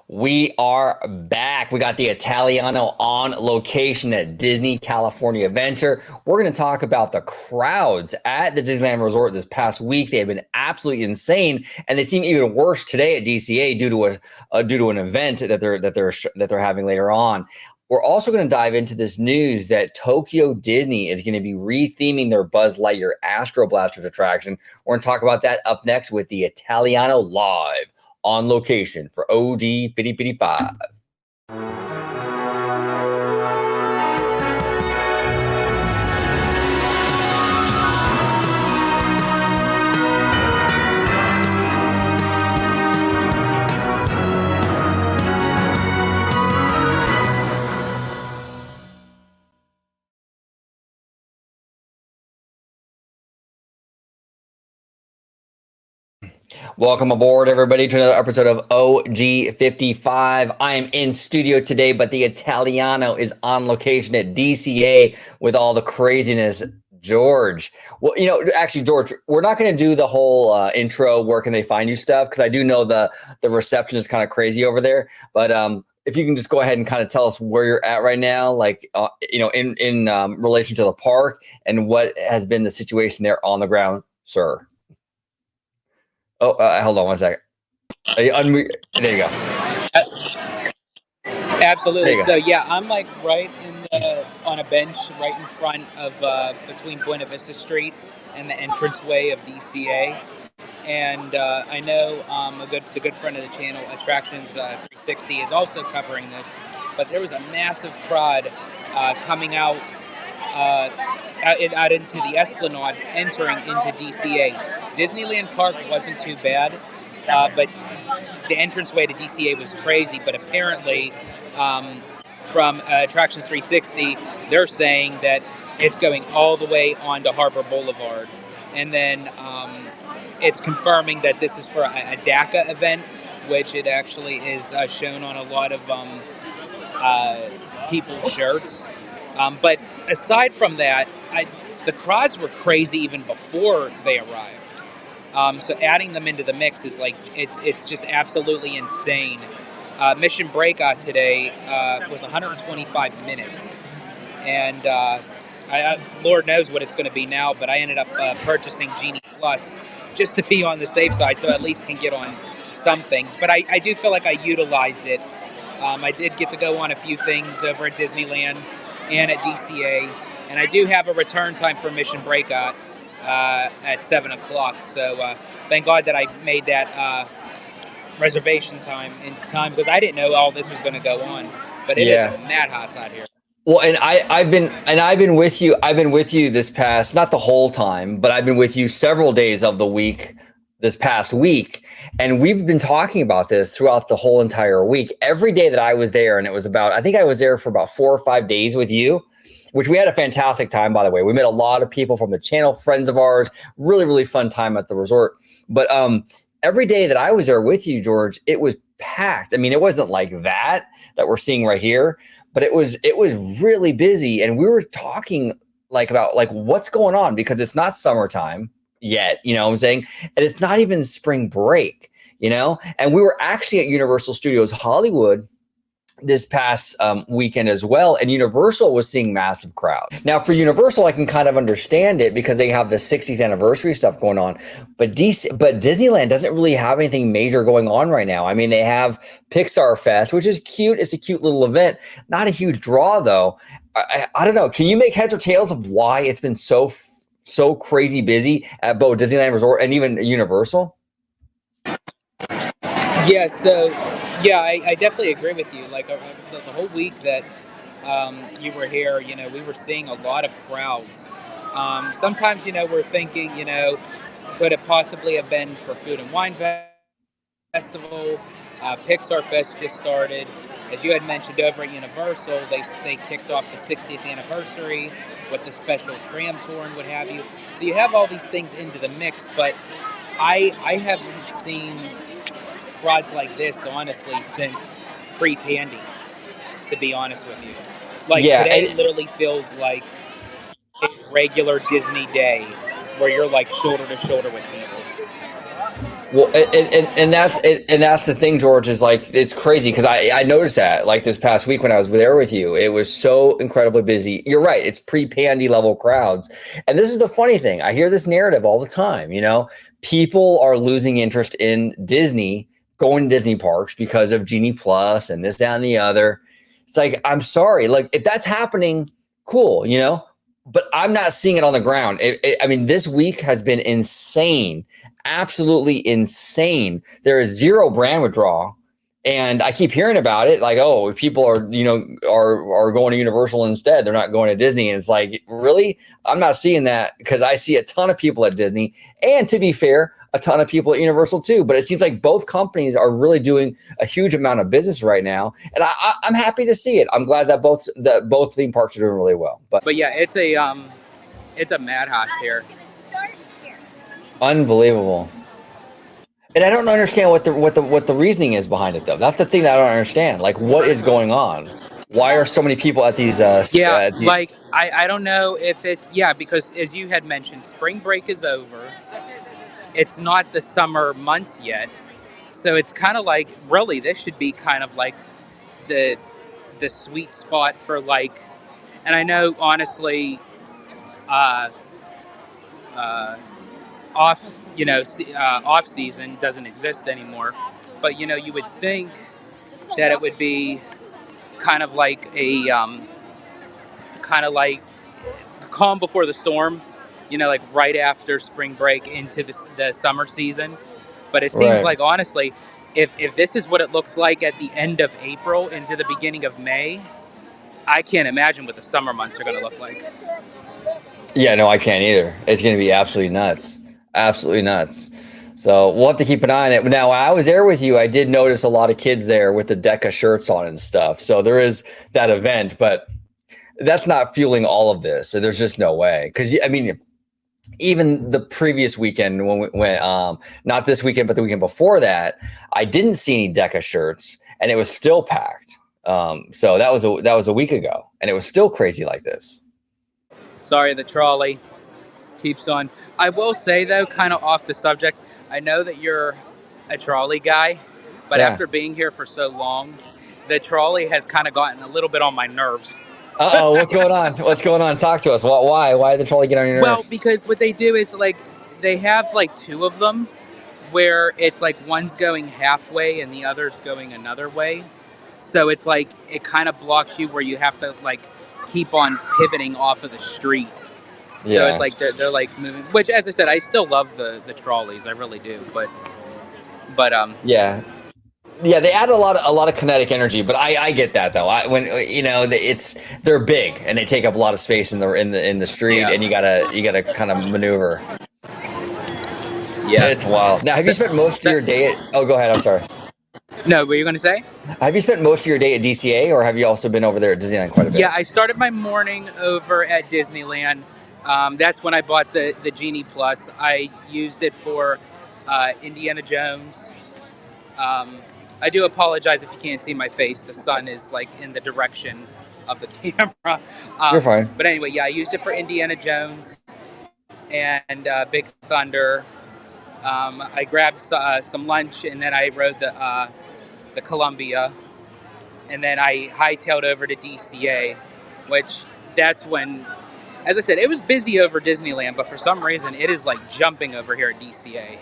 We are back. We got the Italiano on location at Disney California Adventure. We're going to talk about the crowds at the Disneyland Resort this past week. They have been absolutely insane, and they seem even worse today at DCA due to an event that they're having later on. We're also going to dive into this news that Tokyo Disney is going to be retheming their Buzz Lightyear Astro Blasters attraction. We're going to talk about that up next with the Italiano live on location for OG 5055. Welcome aboard, everybody, to another episode of OG55. I am in studio today, but the Italiano is on location at DCA with all the craziness. George, well, actually, George, we're not going to do the whole intro, where can they find you stuff, because I do know the reception is kind of crazy over there. But if you can just go ahead and kind of tell us where you're at right now, like, in relation to the park and what has been the situation there on the ground, sir. Oh, hold on one second. There you go. Absolutely. So yeah, I'm like right on a bench right in front of between Buena Vista Street and the entranceway of DCA. And I know the good friend of the channel, Attractions 360, is also covering this. But there was a massive crowd coming out into the Esplanade, entering into DCA. Disneyland Park wasn't too bad, but the entranceway to DCA was crazy. But apparently, from Attractions 360, they're saying that it's going all the way onto Harbor Boulevard. And then it's confirming that this is for a DACA event, which it actually is shown on a lot of people's shirts. But aside from that, the crowds were crazy even before they arrived. So adding them into the mix is like it's just absolutely insane. Mission Breakout today was 125 minutes, and Lord knows what it's going to be now. But I ended up purchasing Genie Plus just to be on the safe side, so at least can get on some things. But I do feel like I utilized it. I did get to go on a few things over at Disneyland and at DCA, and I do have a return time for Mission Breakout at 7 o'clock. So thank God that I made that reservation time in time, because I didn't know all this was going to go on. But it is a madhouse out here. Well, and I've been with you. I've been with you this past, not the whole time, but I've been with you several days of the week this past week. And we've been talking about this throughout the whole entire week. Every day that I was there, and I think I was there for about 4 or 5 days with you, which we had a fantastic time, by the way. We met a lot of people from the channel, friends of ours, really, really fun time at the resort. But every day that I was there with you, George, it was packed. I mean, it wasn't like that we're seeing right here, but it was really busy. And we were talking about what's going on, because it's not summertime yet, you know what I'm saying? And it's not even spring break, and we were actually at Universal Studios Hollywood this past weekend as well, and Universal was seeing massive crowds. Now, for Universal, I can kind of understand it because they have the 60th anniversary stuff going on, but Disneyland doesn't really have anything major going on right now. I mean, they have Pixar Fest, which is cute. It's a cute little event, not a huge draw though. I don't know. Can you make heads or tails of why it's been so crazy busy at both Disneyland Resort and even Universal? Yeah, so I definitely agree with you. Like the whole week that you were here, we were seeing a lot of crowds. Sometimes, we're thinking, could it possibly have been for Food and Wine Festival? Pixar Fest just started. As you had mentioned, over at Universal, they kicked off the 60th anniversary with the special tram tour and what have you. So you have all these things into the mix, but I haven't seen crowds like this, honestly, since pre-Pandy, to be honest with you. Today literally feels like a regular Disney day where you're like shoulder to shoulder with people. Well, and that's the thing, George, is like it's crazy because I noticed that like this past week when I was there with you, it was so incredibly busy. You're right, it's pre-pandy level crowds, and this is the funny thing. I hear this narrative all the time. People are losing interest in Disney, going to Disney parks because of Genie Plus and this, that, and the other. It's like I'm sorry, like if that's happening, cool, but I'm not seeing it on the ground. I mean, this week has been insane, absolutely insane. There is zero brand withdrawal, and I keep hearing about it. Like, oh, people are going to Universal instead. They're not going to Disney, and it's like, really? I'm not seeing that because I see a ton of people at Disney, and to be fair, a ton of people at Universal too. But it seems like both companies are really doing a huge amount of business right now, and I'm happy to see it. I'm glad that both theme parks are doing really well. But yeah, it's a madhouse here. Unbelievable. And I don't understand what the reasoning is behind it though. That's the thing that I don't understand. Like, what is going on? Why are so many people at these? Yeah, like I don't know if it's because as you had mentioned, spring break is over. It's not the summer months yet, so it's kind of like really this should be kind of like the the sweet spot for like. And I know honestly, uh, uh, off season doesn't exist anymore, but you would think that it would be kind of like a kind of like calm before the storm, like right after spring break into the summer season. But it seems Right. like honestly, if this is what it looks like at the end of April into the beginning of May, I can't imagine what the summer months are going to look like. Yeah, no, I can't either. It's going to be absolutely nuts. Absolutely nuts. So we'll have to keep an eye on it. Now, when I was there with you, I did notice a lot of kids there with the DECA shirts on and stuff. So there is that event, but that's not fueling all of this. So there's just no way. Because, I mean, even the previous weekend when we went, not this weekend, but the weekend before that, I didn't see any DECA shirts and it was still packed. So that was a week ago and it was still crazy like this. Sorry, the trolley keeps on. I will say though, kind of off the subject, I know that you're a trolley guy, but Yeah. after being here for so long, the trolley has kind of gotten a little bit on my nerves. Uh-oh, what's going on? What's going on? Talk to us. Why? Why did the trolley get on your nerves? Well, because what they do is like they have like two of them where it's like one's going halfway and the other's going another way. So it's like it kind of blocks you where you have to like keep on pivoting off of the street. So it's like they're like moving. Which, as I said, I still love the trolleys. I really do. But Yeah. Yeah, they add a lot of kinetic energy, but I get that though. When they're big and they take up a lot of space in the street, and you gotta kind of maneuver. Yeah, It's wild. Now, have you spent most of your day at? Oh, go ahead. I'm sorry. No, what were you going to say? Have you spent most of your day at DCA, or have you also been over there at Disneyland quite a bit? Yeah, I started my morning over at Disneyland. That's when I bought the Genie Plus. I used it for Indiana Jones. I do apologize if you can't see my face. The sun is like in the direction of the camera. You're fine. But anyway, yeah, I used it for Indiana Jones and Big Thunder. I grabbed some lunch and then I rode the Columbia, and then I hightailed over to DCA, which that's when, as I said, it was busy over Disneyland, but for some reason it is like jumping over here at DCA.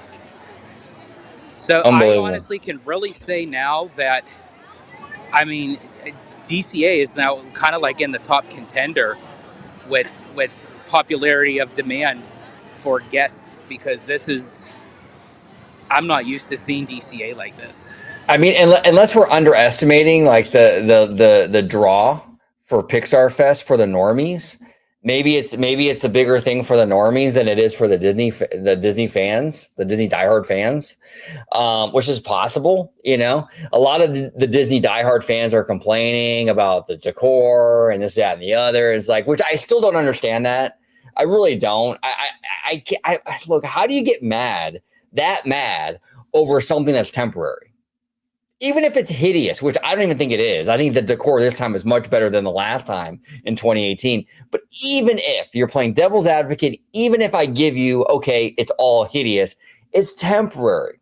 So I honestly can really say now that, I mean, DCA is now kind of like in the top contender with popularity of demand for guests, because this is, I'm not used to seeing DCA like this. I mean, unless we're underestimating like the draw for Pixar Fest for the normies, maybe it's a bigger thing for the normies than it is for the Disney fans, the Disney diehard fans, which is possible. A lot of the Disney diehard fans are complaining about the decor and this, that, and the other. It's like, which I still don't understand that. I really don't. I look. How do you get that mad over something that's temporary? Even if it's hideous, which I don't even think it is. I think the decor this time is much better than the last time in 2018. But even if you're playing devil's advocate, even if I give you, okay, it's all hideous, it's temporary.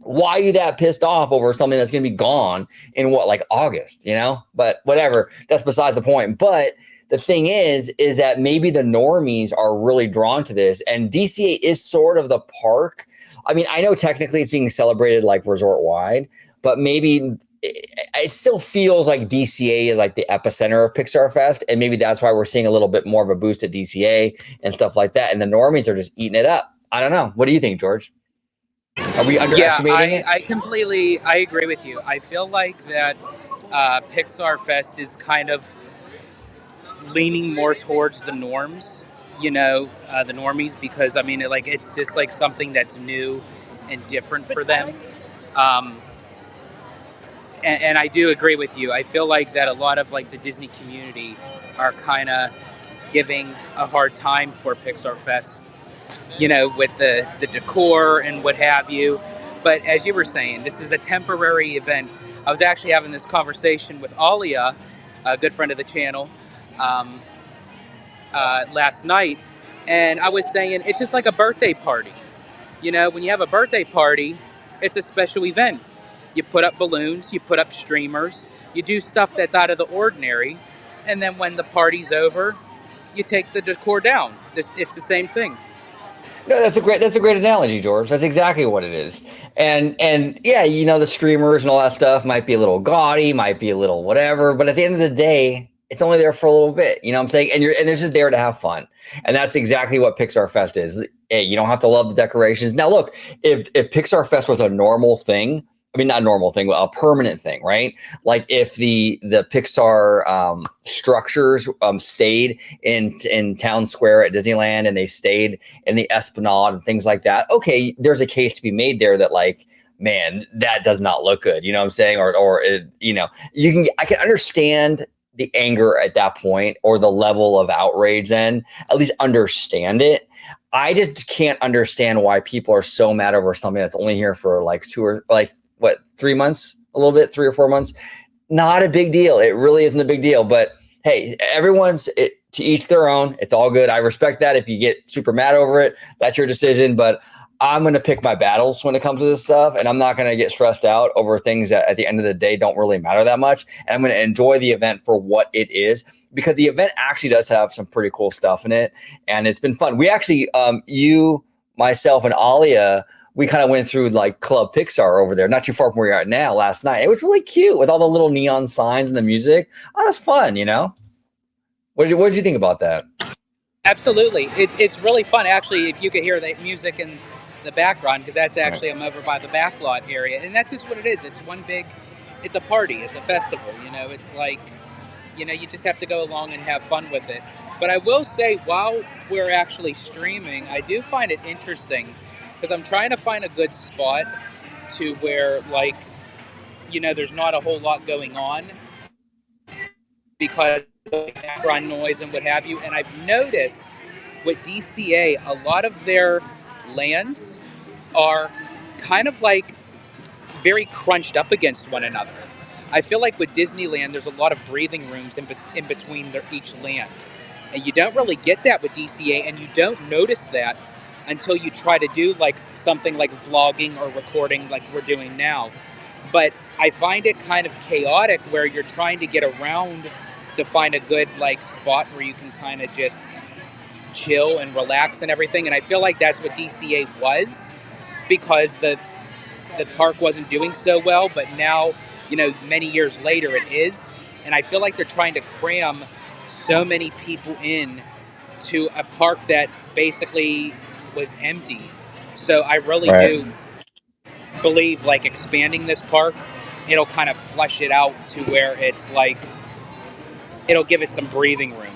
why are you that pissed off over something that's going to be gone in what, like August, you know? But whatever, that's besides the point. But the thing is that maybe the normies are really drawn to this, and DCA is sort of the park. I mean, I know technically it's being celebrated like resort wide, but maybe it still feels like DCA is like the epicenter of Pixar Fest, and maybe that's why we're seeing a little bit more of a boost at DCA and stuff like that. And the normies are just eating it up. I don't know. What do you think, George? Are we Yeah, underestimating it? I agree with you. I feel like that Pixar Fest is kind of leaning more towards the norms, the normies, because I mean, it's just like something that's new and different for them. Um, and I do agree with you. I feel like that a lot of like the Disney community are kind of giving a hard time for Pixar Fest, with the decor and what have you. But as you were saying, this is a temporary event. I was actually having this conversation with Alia, a good friend of the channel, um, last night, and I was saying it's just like a birthday party. When you have a birthday party, it's a special event. You put up balloons, you put up streamers, you do stuff that's out of the ordinary, and then when the party's over, you take the decor down. It's the same thing. No, that's a great analogy, George. That's exactly what it is. And yeah, the streamers and all that stuff might be a little gaudy, might be a little whatever, but at the end of the day, it's only there for a little bit. You know what I'm saying? And it's just there to have fun. And that's exactly what Pixar Fest is. Hey, you don't have to love the decorations. Now look, if Pixar Fest was a normal thing, I mean, not a normal thing, but a permanent thing, right? Like if the Pixar structures stayed in Town Square at Disneyland, and they stayed in the Esplanade and things like that. Okay, there's a case to be made there that, like, man, that does not look good. You know what I'm saying? Or I can understand the anger at that point, or the level of outrage. Then at least understand it. I just can't understand why people are so mad over something that's only here for like 3 months, a little bit, 3 or 4 months. Not a big deal. It really isn't a big deal. But hey, to each their own. It's all good. I respect that. If you get super mad over it, that's your decision. But I'm going to pick my battles when it comes to this stuff. And I'm not going to get stressed out over things that at the end of the day don't really matter that much. And I'm going to enjoy the event for what it is, because the event actually does have some pretty cool stuff in it. And it's been fun. We actually, you, myself, and Alia, we kind of went through like Club Pixar over there, not too far from where you're at now, last night. It was really cute with all the little neon signs and the music. Oh, that's fun, What did you think about that? Absolutely, it's really fun. Actually, if you could hear the music in the background, because that's actually I'm over by the backlot area, and that's just what it is. It's a party, it's a festival. It's like, you just have to go along and have fun with it. But I will say, while we're actually streaming, I do find it interesting, because I'm trying to find a good spot to where, like, there's not a whole lot going on, because of background noise and what have you. And I've noticed with DCA, a lot of their lands are kind of like very crunched up against one another. I feel like with Disneyland, there's a lot of breathing rooms in between each land. And you don't really get that with DCA, and you don't notice that until you try to do like something like vlogging or recording like we're doing now. But I find it kind of chaotic where you're trying to get around to find a good like spot where you can kind of just chill and relax and everything. And I feel like that's what DCA was, because the park wasn't doing so well, but now, many years later it is. And I feel like they're trying to cram so many people in to a park that basically was empty. So I really do believe like expanding this park, it'll kind of flush it out to where it's like, it'll give it some breathing room.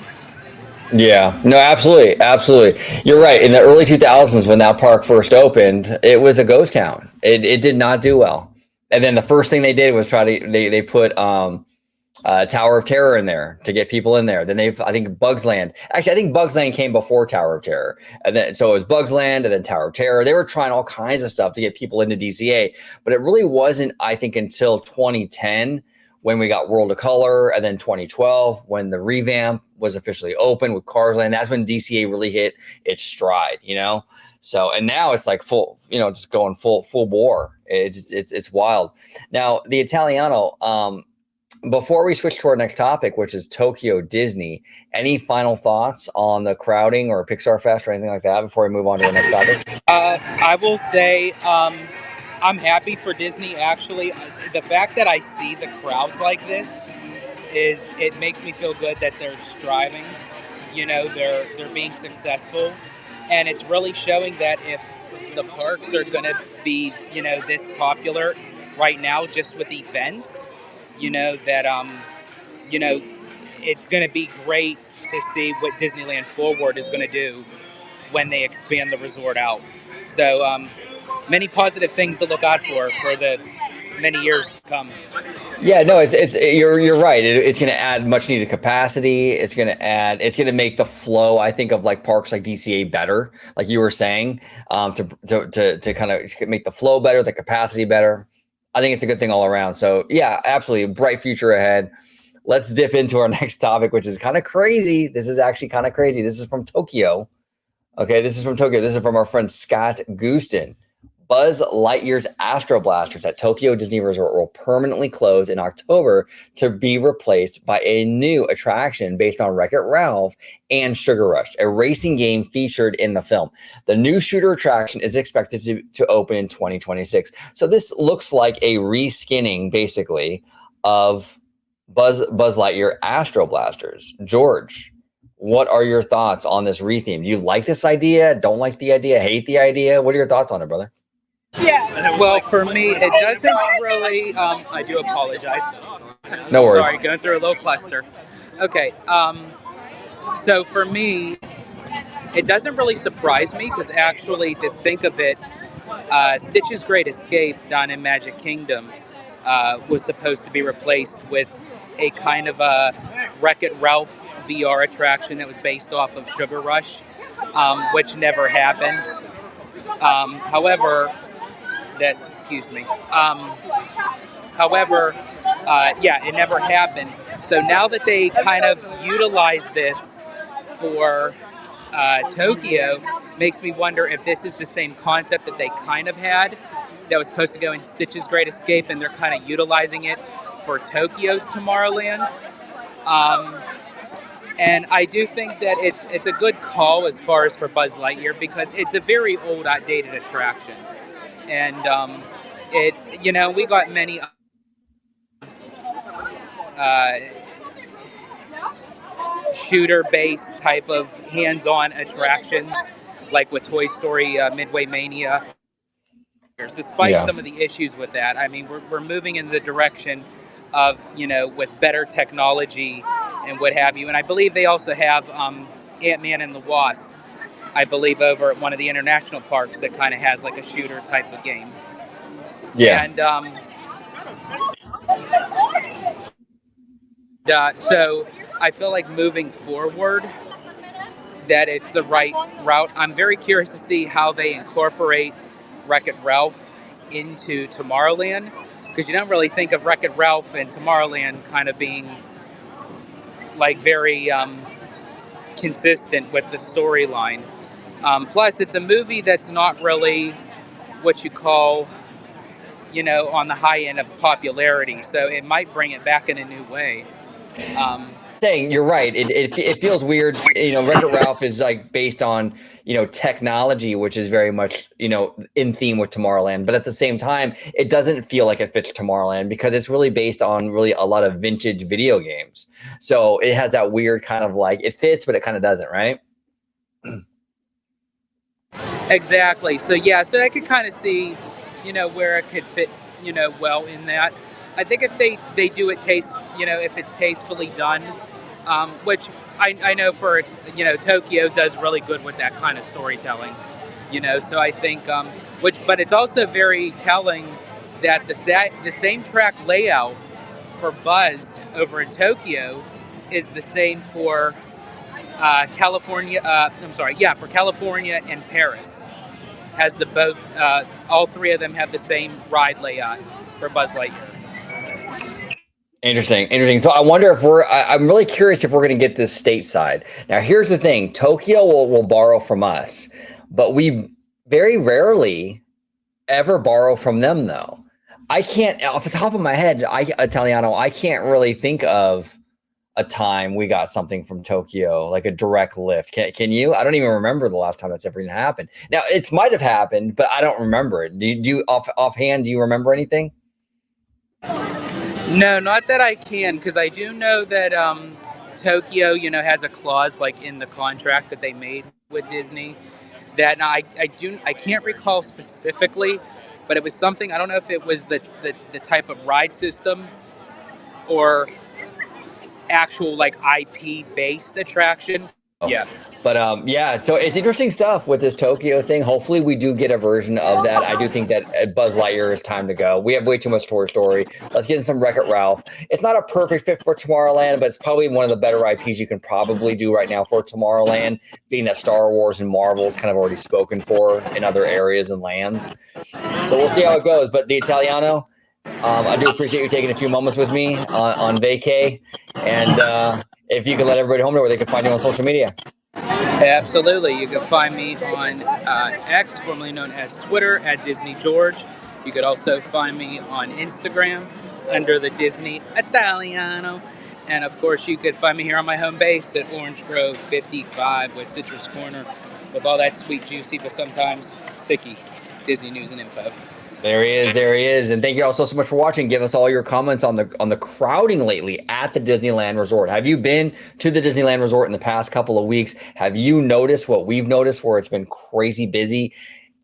Yeah, no, absolutely. Absolutely. You're right. In the early 2000s, when that park first opened, it was a ghost town. It did not do well. And then the first thing they did was they put Tower of Terror in there to get people in there. Then I think Bugs Land. Actually, I think Bugs Land came before Tower of Terror, and then so it was Bugs Land and then Tower of Terror. They were trying all kinds of stuff to get people into DCA, but it really wasn't, I think, until 2010 when we got World of Color, and then 2012 when the revamp was officially open with Cars Land. That's when DCA really hit its stride. So, and now it's like full, just going full bore. It's wild. Now the Italiano. Before we switch to our next topic, which is Tokyo Disney, any final thoughts on the crowding or Pixar Fest or anything like that before we move on to the next topic? I will say I'm happy for Disney. Actually, the fact that I see the crowds like this it makes me feel good that they're striving. They're being successful, and it's really showing that if the parks are going to be this popular right now, just with events, that you know it's going to be great to see what Disneyland Forward is going to do when they expand the resort out. So many positive things to look out for the many years to come. Yeah, no, you're right. It's going to add much needed capacity. It's going to make the flow, I think, of like parks like DCA better, like you were saying, to kind of make the flow better, the capacity better. I think it's a good thing all around. So yeah, absolutely, bright future ahead. Let's dip into our next topic, which is kind of crazy. This is actually kind of crazy. This is from Tokyo. Okay, this is from Tokyo. This is from our friend Scott Gooston. Buzz Lightyear's Astro Blasters at Tokyo Disney Resort will permanently close in October to be replaced by a new attraction based on Wreck-It Ralph and Sugar Rush, a racing game featured in the film. The new shooter attraction is expected to open in 2026. So this looks like a reskinning, basically, of Buzz Lightyear Astro Blasters. George, what are your thoughts on this retheme? Do you like this idea? Don't like the idea? Hate the idea? What are your thoughts on it, brother? Yeah. Well, for me, it doesn't really. I do apologize. No worries. Sorry, going through a little cluster. Okay. So for me, it doesn't really surprise me because actually, to think of it, Stitch's Great Escape down in Magic Kingdom was supposed to be replaced with a kind of a Wreck-It Ralph VR attraction that was based off of Sugar Rush, which never happened. However, it never happened. So now that they kind of utilize this for Tokyo, makes me wonder if this is the same concept that they kind of had that was supposed to go in Stitch's Great Escape, and they're kind of utilizing it for Tokyo's Tomorrowland. And I do think that it's a good call as far as for Buzz Lightyear because it's a very old, outdated attraction, and we got many shooter-based type of hands-on attractions, like with Toy Story Midway Mania. Despite some of the issues with that, I mean, we're moving in the direction of with better technology and what have you. And I believe they also have Ant-Man and the Wasp, I believe, over at one of the international parks that kind of has like a shooter type of game. Yeah. And so I feel like moving forward that it's the right route. I'm very curious to see how they incorporate Wreck-It Ralph into Tomorrowland, because you don't really think of Wreck-It Ralph and Tomorrowland kind of being like very consistent with the storyline. Plus, it's a movie that's not really what you call, on the high end of popularity, so it might bring it back in a new way. Saying you're right. It feels weird. Wreck-It Ralph is like based on technology, which is very much in theme with Tomorrowland. But at the same time, it doesn't feel like it fits Tomorrowland because it's really based on really a lot of vintage video games. So it has that weird kind of like it fits, but it kind of doesn't, right? Exactly. So I could kind of see, where it could fit, well in that. I think if they do it if it's tastefully done, which I know for Tokyo does really good with that kind of storytelling, So I think but it's also very telling that the same track layout for Buzz over in Tokyo is the same for California. For California and Paris. Has all three of them have the same ride layout for Buzz Lightyear. Interesting. So I wonder if I'm really curious if we're going to get this stateside. Now, here's the thing. Tokyo will borrow from us, but we very rarely ever borrow from them though. I can't, off the top of my head, Italiano, I can't really think of a time we got something from Tokyo, like a direct lift. Can you? I don't even remember the last time that's ever even happened. Now it might have happened, but I don't remember it. Do you offhand? Do you remember anything? No, not that I can, because I do know that Tokyo, has a clause like in the contract that they made with Disney that now I can't recall specifically, but it was something. I don't know if it was the type of ride system or actual like IP based attraction. Yeah. But yeah, so it's interesting stuff with this Tokyo thing. Hopefully, we do get a version of that. I do think that Buzz Lightyear is time to go. We have way too much Toy Story. Let's get in some Wreck-It Ralph. It's not a perfect fit for Tomorrowland, but it's probably one of the better IPs you can probably do right now for Tomorrowland, being that Star Wars and Marvel's kind of already spoken for in other areas and lands. So we'll see how it goes. But the Italiano, I do appreciate you taking a few moments with me on vacay. And if you could let everybody home know where they can find you on social media. Absolutely. You can find me on X, formerly known as Twitter, at Disney George. You could also find me on Instagram under the Disney Italiano. And of course, you could find me here on my home base at Orange Grove 55 with Citrus Corner, with all that sweet, juicy, but sometimes sticky Disney news and info. There he is. And thank you all so much for watching. Give us all your comments on the crowding lately at the Disneyland Resort. Have you been to the Disneyland Resort in the past couple of weeks? Have you noticed what we've noticed, where it's been crazy busy?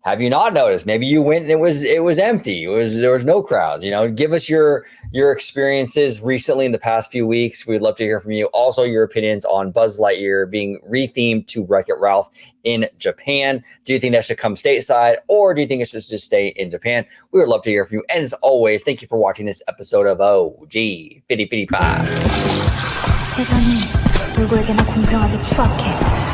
Have you not noticed? Maybe you went and it was empty. There was no crowds. Give us your experiences recently in the past few weeks. We'd love to hear from you. Also, your opinions on Buzz Lightyear being rethemed to Wreck-It Ralph in Japan. Do you think that should come stateside, or do you think it should just stay in Japan? We would love to hear from you. And as always, thank you for watching this episode of OG 5055. 세상이 누구에게나 공평하게 추악해.